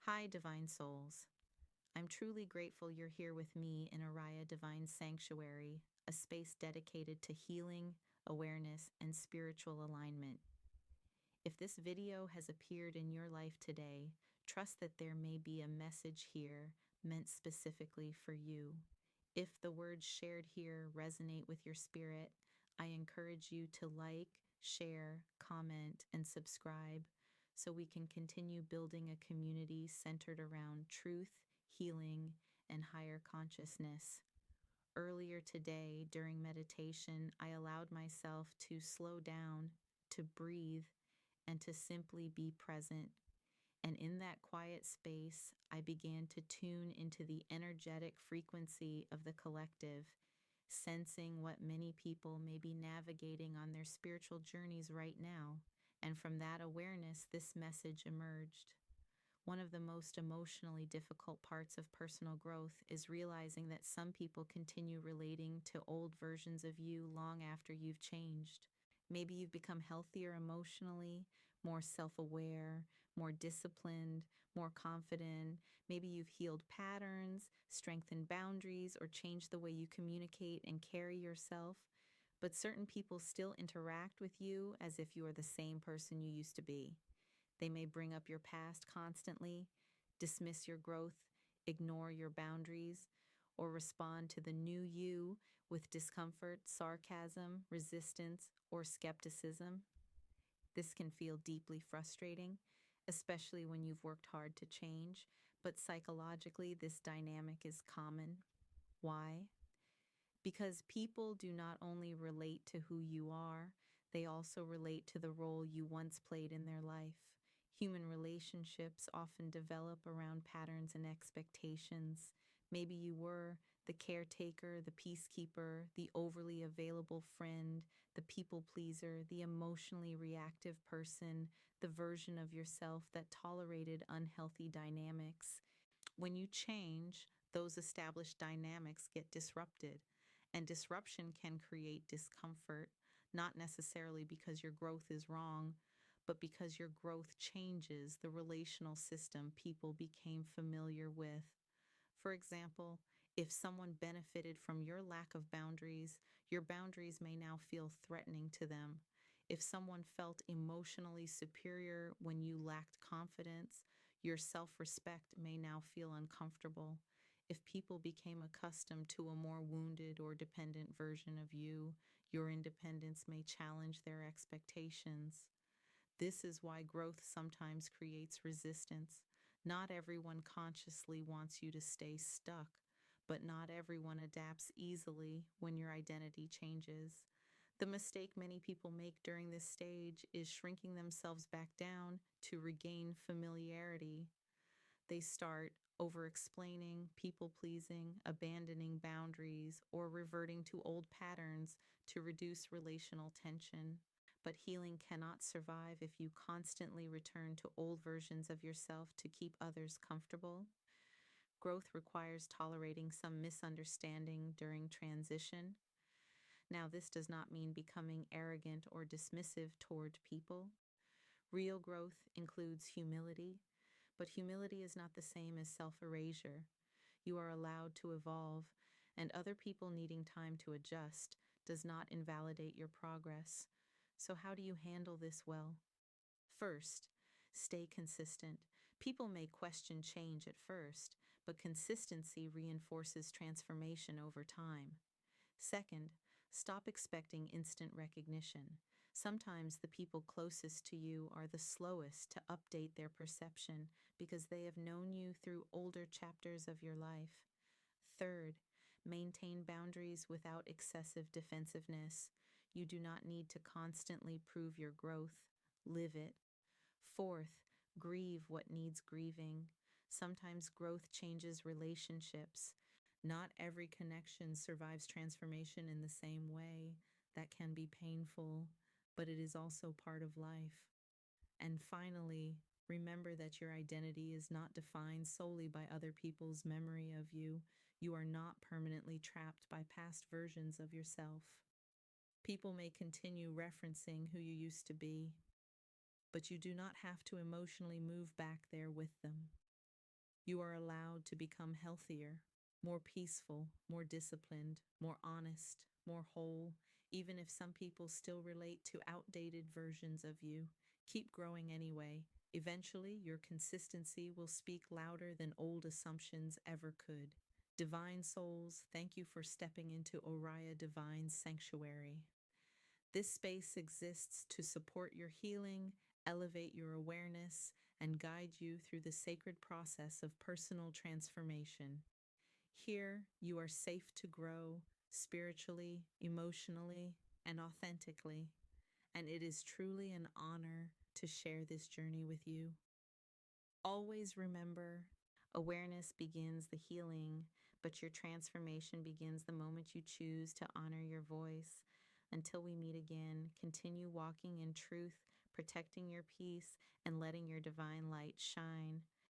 Hi, Divine Souls. I'm truly grateful you're here with me in Oriah Divine Sanctuary, a space dedicated to healing, awareness, and spiritual alignment. If this video has appeared in your life today, trust that there may be a message here meant specifically for you. If the words shared here resonate with your spirit, I encourage you to like, share, comment, and subscribe so we can continue building a community centered around truth, healing, and higher consciousness. Earlier today, during meditation, I allowed myself to slow down, to breathe, and to simply be present. And in that quiet space, I began to tune into the energetic frequency of the collective, sensing what many people may be navigating on their spiritual journeys right now. And from that awareness, this message emerged. One of the most emotionally difficult parts of personal growth is realizing that some people continue relating to old versions of you long after you've changed. Maybe you've become healthier emotionally, more self aware, more disciplined, more confident. Maybe you've healed patterns, strengthened boundaries, or changed the way you communicate and carry yourself. But certain people still interact with you as if you are the same person you used to be. They may bring up your past constantly, dismiss your growth, ignore your boundaries, or respond to the new you with discomfort, sarcasm, resistance, or skepticism. This can feel deeply frustrating, especially when you've worked hard to change, but psychologically, this dynamic is common. Why? Because people do not only relate to who you are, they also relate to the role you once played in their life. Human relationships often develop around patterns and expectations. Maybe you were the caretaker, the peacekeeper, the overly available friend, the people pleaser, the emotionally reactive person, the version of yourself that tolerated unhealthy dynamics. When you change, those established dynamics get disrupted, and disruption can create discomfort, not necessarily because your growth is wrong, but because your growth changes the relational system people became familiar with. For example, if someone benefited from your lack of boundaries, your boundaries may now feel threatening to them. If someone felt emotionally superior when you lacked confidence, your self respect may now feel uncomfortable. If people became accustomed to a more wounded or dependent version of you, your independence may challenge their expectations. This is why growth sometimes creates resistance. Not everyone consciously wants you to stay stuck, but not everyone adapts easily when your identity changes. The mistake many people make during this stage is shrinking themselves back down to regain familiarity. They start over explaining, people pleasing, abandoning boundaries, or reverting to old patterns to reduce relational tension. But healing cannot survive if you constantly return to old versions of yourself to keep others comfortable. Growth requires tolerating some misunderstanding during transition. Now, this does not mean becoming arrogant or dismissive toward people. Real growth includes humility, but humility is not the same as self erasure. You are allowed to evolve, and other people needing time to adjust does not invalidate your progress. So, how do you handle this well? First, stay consistent. People may question change at first, but consistency reinforces transformation over time. Second, stop expecting instant recognition. Sometimes the people closest to you are the slowest to update their perception because they have known you through older chapters of your life. Third, maintain boundaries without excessive defensiveness. You do not need to constantly prove your growth, live it. Fourth, grieve what needs grieving. Sometimes growth changes relationships. Not every connection survives transformation in the same way. That can be painful, but it is also part of life. And finally, remember that your identity is not defined solely by other people's memory of you. You are not permanently trapped by past versions of yourself. People may continue referencing who you used to be, but you do not have to emotionally move back there with them. You are allowed to become healthier, more peaceful, more disciplined, more honest, more whole, even if some people still relate to outdated versions of you. Keep growing anyway. Eventually, your consistency will speak louder than old assumptions ever could. Divine souls, thank you for stepping into Oriah Divine's sanctuary. This space exists to support your healing, elevate your awareness, and guide you through the sacred process of personal transformation. Here, you are safe to grow spiritually, emotionally, and authentically, and it is truly an honor to share this journey with you. Always remember, awareness begins the healing, but your transformation begins the moment you choose to honor your voice. Until we meet again, continue walking in truth, protecting your peace, and letting your divine light shine.